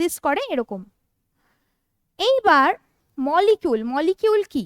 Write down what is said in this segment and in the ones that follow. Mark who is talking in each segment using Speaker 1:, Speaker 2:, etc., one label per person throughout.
Speaker 1: Exist করে এরকম। এইবার মলিকিউল কি,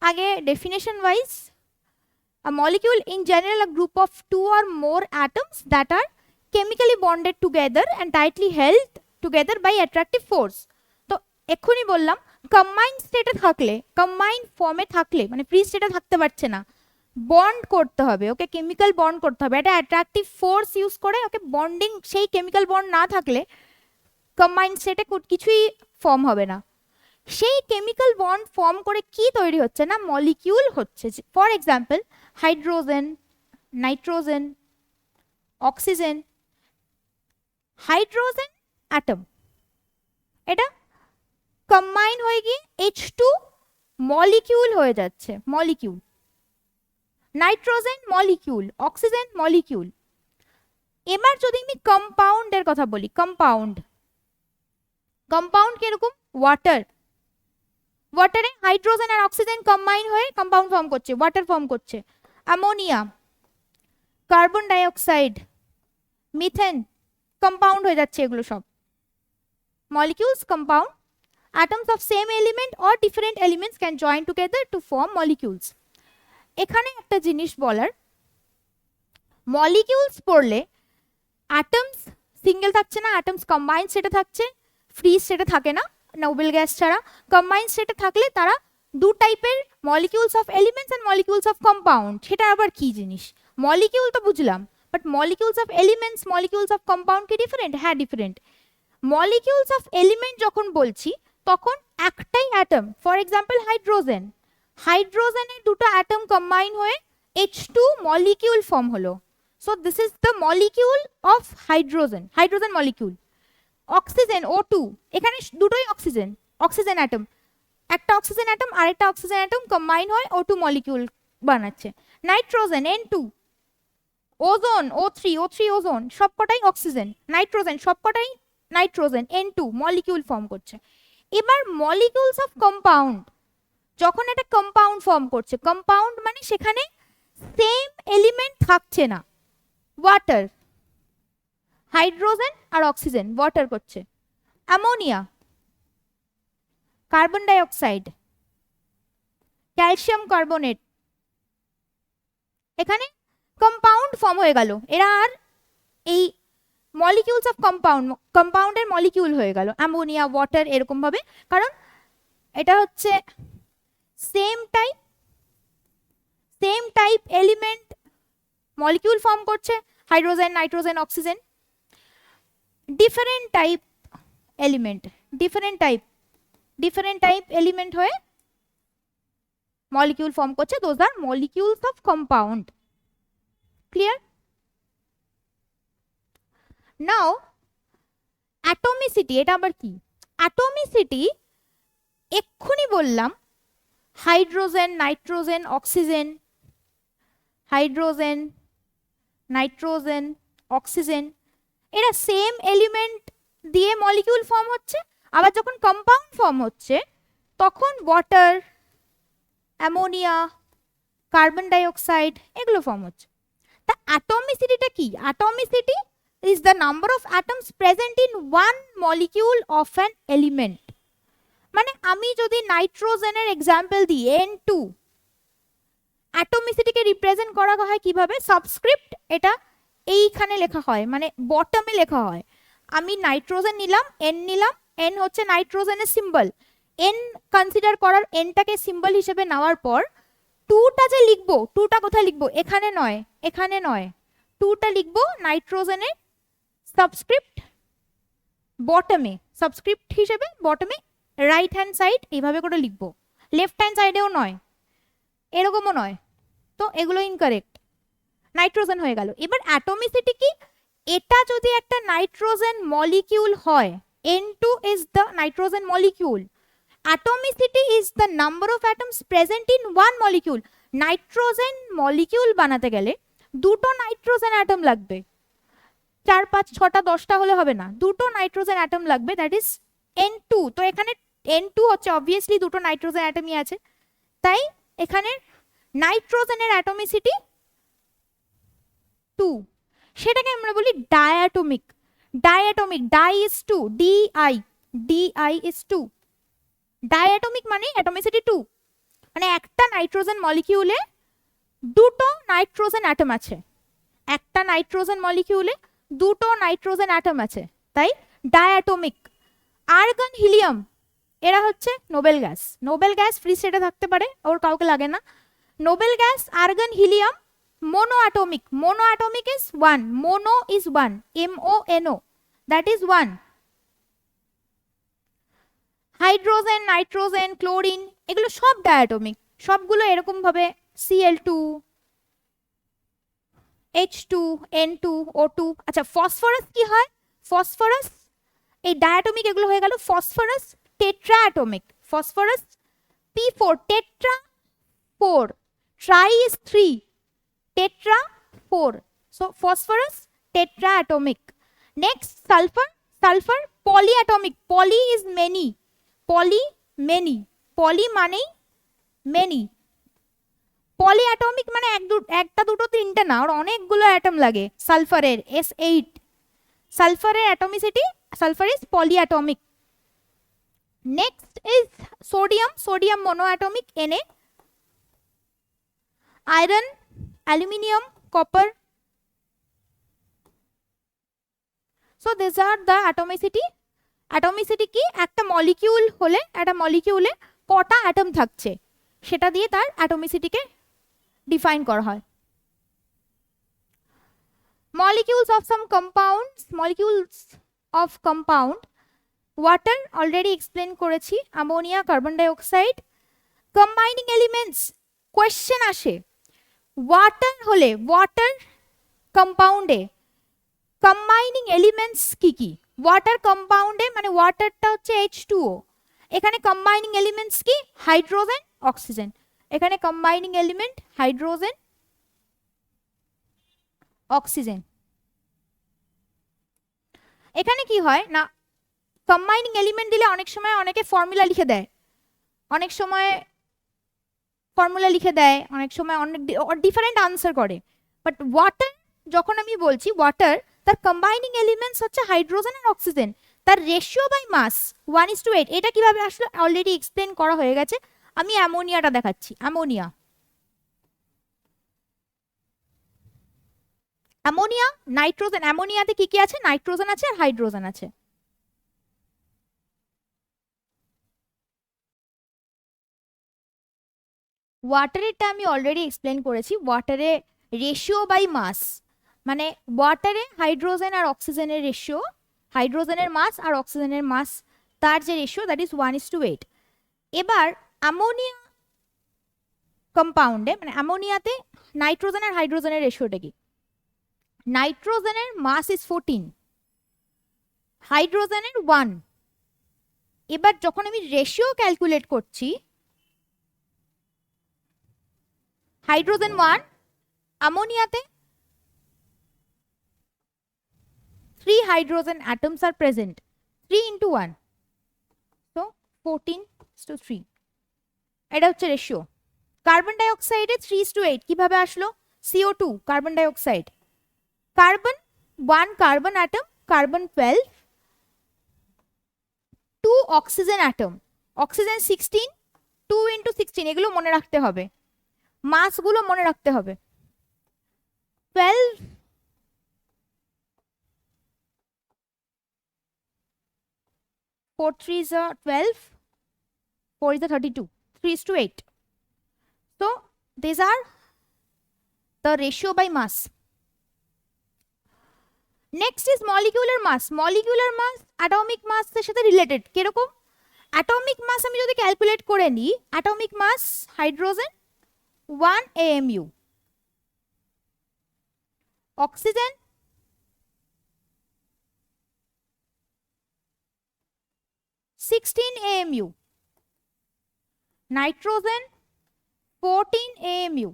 Speaker 1: আগে definition wise, a molecule in general a group of two or more atoms that are chemically bonded together and tightly held together by attractive force। তো এক্ষুনি বললাম combined স্টেটে থাকলে, কম্বাইন্ড ফর্মে থাকলে মানে ফ্রি স্টেটে থাকতে পারছে না, বন্ড করতে হবে ওকে, কেমিক্যাল বন্ড করতে হবে, একটা অ্যাট্রাকটিভ ফোর্স ইউজ করে ওকে বন্ডিং, সেই কেমিক্যাল বন্ড না থাকলে কম্বাইন্ড স্টেটে কিছুই ফর্ম হবে না। সেই কেমিক্যাল বন্ড ফর্ম করে কি তৈরি হচ্ছে না, মলিকিউল হচ্ছে। For example hydrogen, nitrogen, oxygen. Hydrogen atom, এটা কম্বাইন হয়ে গিয়ে H2 মলিকিউল হয়ে যাচ্ছে, molecule. Nitrogen molecule, oxygen molecule. এবার যদি আমি কম্পাউন্ডের কথা বলি, কম্পাউন্ড কিরকম, ওয়াটার, ওয়াটারে হাইড্রোজেন আর অক্সিজেন কম্বাইন হয়ে কম্পাউন্ড ফর্ম করছে, ওয়াটার ফর্ম করছে। Ammonia, carbon dioxide, methane, compound হয়ে যাচ্ছে এগুলো সব molecules, compound. atoms of same element or different elements can join together to form molecules। এখানে একটা জিনিস বলার, মলিকিউলস পড়লে অ্যাটমস সিঙ্গেল থাকছে না, অ্যাটমস কম্বাইন্ড স্টেটে থাকছে, ফ্রি স্টেটে থাকে না নোবেল গ্যাস ছাড়া। কম্বাইন্ড স্টেটে থাকলে তারা দু টাইপের, molecules of elements and molecules of compound. সেটা আবার কি জিনিস, মলিকিউল তো বুঝলাম, but molecules of elements, molecules of compound কি ডিফারেন্ট? হ্যাঁ ডিফারেন্ট। মলিকিউলস অফ এলিমেন্ট যখন বলছি তখন একটাই অ্যাটম, ফর এক্সাম্পল হাইড্রোজেন, হাইড্রোজেনের দুটো অ্যাটম কম্বাইন হয়ে H2 মলিকিউল ফর্ম হলো। So this is the molecule of hydrogen, hydrogen molecule. Oxygen O2, এখানে দুটোই অক্সিজেন, অক্সিজেন অ্যাটম, একটা অক্সিজেন অ্যাটম আরেকটা অক্সিজেন অ্যাটম কম্বাইন হয়ে O2 মলিকিউল বানাচ্ছে। Nitrogen N2, ozone O3 ozone, সবকটাই oxygen. Nitrogen সবকটাই nitrogen N2 molecule form করছে। এবার মলিকিউলস অফ কম্পাউন্ড, যখন একটা কম্পাউন্ড ফর্ম করছে, কম্পাউন্ড মানে সেখানে সেম এলিমেন্ট থাকছে না, ওয়াটার, হাইড্রোজেন আর অক্সিজেন ওয়াটার করছে। Ammonia, carbon dioxide, calcium carbonate, এখানে কম্পাউন্ড ফর্ম হয়ে গেল, এরা আর এই মলিকিউলস অফ কম্পাউন্ড, কম্পাউন্ডের মলিকিউল হয়ে গেল, অ্যামোনিয়া, ওয়াটার, এরকম ভাবে। কারণ এটা হচ্ছে same type element molecule form করছে, hydrogen, nitrogen, oxygen. Different type element, different type element হয়ে মলিকিউল ফর্ম করছে, those are molecules of compound. Clear? Now atomicity, এটা আবার কি? অ্যাটমিসিটি এক্ষুনি বললাম hydrogen, nitrogen, oxygen, hydrogen, nitrogen, oxygen, এরা same element দিয়ে মলিকিউল ফর্ম হচ্ছে। আবার যখন কম্পাউন্ড ফর্ম হচ্ছে তখন ওয়াটার, অ্যামোনিয়া, কার্বন ডাইঅক্সাইড এগুলো ফর্ম হচ্ছে। তা অ্যাটমিসিটিটা কি? অ্যাটমিসিটি is the number of atoms present in one molecule of an element। মানে আমি যদি নাইট্রোজেনের এক্সাম্পল দিই N2, অ্যাটমিসিটিকে রিপ্রেজেন্ট করা হয় কিভাবে? সাবস্ক্রিপ্ট, এটা এইখানে লেখা হয়, মানে বটমে লেখা হয়। আমি নাইট্রোজেন নিলাম, N নিলাম, N হচ্ছে নাইট্রোজেনের সিম্বল। N কনসিডার করার, Nটাকে সিম্বল হিসেবে নেওয়ার পর 2টা যে লিখবো, 2টা কোথায় লিখবো? এখানে নয়, এখানে নয়, 2টা লিখবো নাইট্রোজেনের সাবস্ক্রিপ্ট বটমে, সাবস্ক্রিপ্ট হিসেবে বটমে, রাইট হ্যান্ড সাইড এইভাবে করে লিখবো, লেফট হ্যান্ড সাইডেও নয়, এরকমও নয়। তো এগুলো ইনকারেক্ট, নাইট্রোজেন হয়ে গেল। এবার অ্যাটমিসিটি কি? এটা যদি একটা নাইট্রোজেন মলিকিউল হয়, N2 is the nitrogen molecule, atomicity is the number of atoms present in one molecule। Nitrogen molecule বানাতে গেলে দুটো নাইট্রোজেন অ্যাটম লাগবে, 4 5 6টা 10টা হলে হবে না, দুটো নাইট্রোজেন অ্যাটম লাগবে, দ্যাট ইজ N2। তো এখানে N2 হচ্ছে অবভিয়াসলি দুটো নাইট্রোজেন অ্যাটমই আছে, তাই এখানে নাইট্রোজেনের অ্যাটমিসিটি 2, সেটাকে আমরা বলি diatomic. Diatomic, di is 2, DI, DI is 2। Diatomic মানে অ্যাটমিসিটি 2, মানে একটা নাইট্রোজেন মলিকিউলে দুটো নাইট্রোজেন অ্যাটম আছে, একটা নাইট্রোজেন মলিকিউলে দুটো নাইট্রোজেন অ্যাটম আছে, তাই ডাইঅ্যাটমিক। আর্গন, হিলিয়াম এরা হচ্ছে Nobel gas. Nobel gas free স্টেটে থাকতে পারে, ওর কাউকে লাগে না। Nobel gas, argon, helium. Mono atomic, mono atomic is 1, mono is 1, MONO, that is 1। Hydrogen, nitrogen, chlorine এগুলো সব ডায়াটমিক, সবগুলো এরকম ভাবে Cl2, H2, N2, O2। আচ্ছা ফসফরাস কি হয়? ফসফরাস, এই ডায়াটমিক এগুলো হয়ে গেল। Phosphorus tetra atomic, phosphorus P4, tetra 4, tri is 3, tetra 4, so phosphorus tetra atomic. Next sulphur, sulphur poly atomic, poly is many, poly many, poly মানেই many. পলি atomic মানে একটা দুটো তিনটে না, ওর অনেকগুলো অ্যাটম লাগে। সালফারের S8, সালফারের atomicity, sulphur is poly atomic. Next is sodium, sodium mono atomic, Na। Iron, aluminium, copper. So this are the atomicity. Atomicity কি? একটা মলিকিউল হলে, একটা মলিকিউলে কটা অ্যাটম থাকছে সেটা দিয়ে তার অ্যাটমিসিটিকে ডিফাইন করা হয়। Molecules of some compounds, molecules of compound. Water already explain করেছি, ammonia, carbon dioxide. Combining elements, question আসে ওয়াটার হলে, ওয়াটার কম্পাউন্ডে কম্বাইনিং এলিমেন্টস কি কি? ওয়াটার কম্পাউন্ডে মানে ওয়াটারটা হচ্ছে H2O, এখানে কম্বাইনিং এলিমেন্টস কি? Hydrogen, oxygen. এখানে কম্বাইনিং এলিমেন্ট হাইড্রোজেন, অক্সিজেন। এখানে কি হয় না, কম্বাইনিং এলিমেন্ট দিলে অনেক সময় অনেকে ফর্মুলা লিখে দেয়, অনেক সময় ফর্মুলা লিখে দেয়, অনেক সময় অনেক ডিফারেন্ট আনসার করে। বাট ওয়াটার যখন আমি বলছি, ওয়াটার তার কম্বাইনিং এলিমেন্টস হচ্ছে হাইড্রোজেন আর অক্সিজেন, তার রেশিও বাই মাস 1:8। এটা কিভাবে আসলে অলরেডি এক্সপ্লেন করা হয়ে গেছে। আমি অ্যামোনিয়াটা দেখাচ্ছি। Ammonia, ammonia, nitrogen. অ্যামোনিয়াতে কি কি আছে? নাইট্রোজেন আছে আর হাইড্রোজেন আছে। ওয়াটারেরটা আমি অলরেডি এক্সপ্লেন করেছি। ওয়াটারে রেশিও বাই মাস, মানে ওয়াটারে হাইড্রোজেন আর অক্সিজেনের রেশিও, হাইড্রোজেনের মাস আর অক্সিজেনের মাস, তার যে রেশিও দ্যাট ইজ 1:8। এবার অ্যামোনিয়া কম্পাউন্ডে মানে অ্যামোনিয়াতে নাইট্রোজেন আর হাইড্রোজেনের রেশিওটা কি? নাইট্রোজেনের মাস ইজ 14, হাইড্রোজেনের 1। এবার যখন আমি রেশিও ক্যালকুলেট করছি, hydrogen 1, অ্যামোনিয়াতে 3 hydrogen atoms are present, 3 into 1, so 14:3, এটা হচ্ছে রেশিও। কার্বন ডাইঅক্সাইডে 3:8 কিভাবে আসলো? CO2 carbon dioxide, carbon 1 carbon atom, carbon 12, 2 oxygen atom, oxygen 16, 2 into 16, এগুলো মনে রাখতে হবে, মাসগুলো মনে রাখতে হবে। 12, 4 3 is 12, 4 is 32, 3:8. So these are the ratio by mass. Next is molecular mass. Molecular mass atomic mass এর সাথে রিলেটেড। কিরকম? atomic mass আমি যদি ক্যালকুলেট করে নিই, atomic mass hydrogen 1 AMU, oxygen 16 AMU, nitrogen 14 AMU।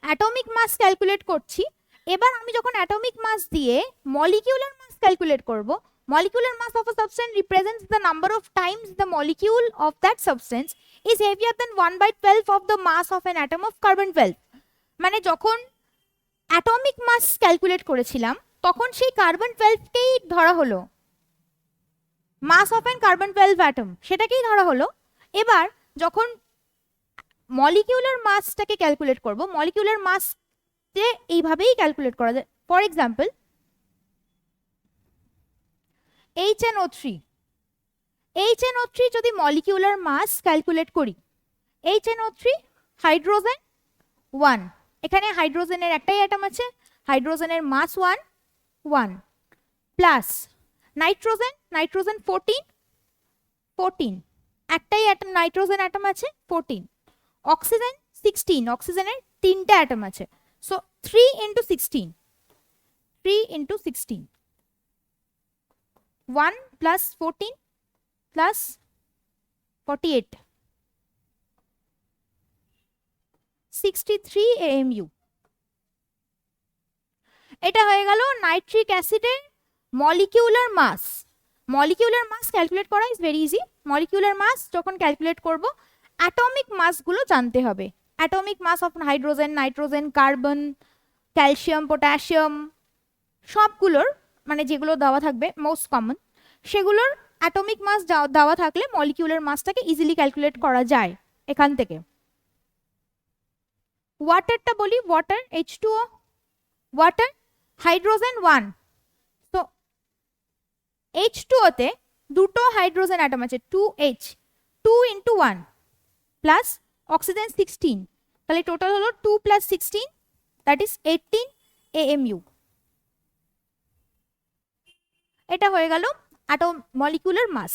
Speaker 1: Atomic mass calculate করছি। এবার আমি যখন অ্যাটমিক মাস দিয়ে মলিকিউলার মাস ক্যালকুলেট করব, molecular mass of a substance represents the number of times the molecule of that substance is heavier than 1/12 of the mass of an atom of carbon 12। মানে যখন atomic mass calculate করেছিলাম তখন সেই carbon 12কেই ধরা হলো মাস of an carbon 12 atom, সেটাকেই ধরা হলো। এবার যখন মলিকিউলার মাসটাকে ক্যালকুলেট করব, মলিকিউলার মাস এইভাবেই ক্যালকুলেট করা যায়। ফর এক্সাম্পল HNO3, HNO3 যদি মলিকিউলার মাস ক্যালকুলেট করি, HNO3 হাইড্রোজেন 1, এখানে হাইড্রোজেনের একটাই অ্যাটম আছে, হাইড্রোজেনের মাস 1 1, প্লাস নাইট্রোজেন, নাইট্রোজেন 14 14, একটাই অ্যাটম নাইট্রোজেন অ্যাটম আছে 14, অক্সিজেন 16, অক্সিজেনের তিনটা অ্যাটম আছে। So 3 into 16, 3 into 16, 1 plus 14 plus 48, 63 AMU। এটা হয়ে গেল নাইট্রিক অ্যাসিডের molecular mass. Molecular mass calculate করা is very easy. Molecular mass যখন ক্যালকুলেট করব, অ্যাটমিক মাসগুলো জানতে হবে। Atomic mass of hydrogen, nitrogen, carbon, calcium, potassium, সবগুলোর মানে যেগুলো দেওয়া থাকবে মোস্ট কমন, সেগুলোর অ্যাটমিক মাস দেওয়া থাকলে মলিকিউলার মাসটাকে ইজিলি ক্যালকুলেট করা যায় এখান থেকে। ওয়াটারটা বলি, ওয়াটার H2O, ওয়াটার হাইড্রোজেন 1, তো H2O তে দুটো হাইড্রোজেন অ্যাটম আছে 2H, 2 into 1 প্লাস অক্সিজেন 16, তাহলে টোটাল হলো 2 plus 16, দ্যাট ইজ 18 AMU। এটা হয়ে গেল মলিকিউলার মাস।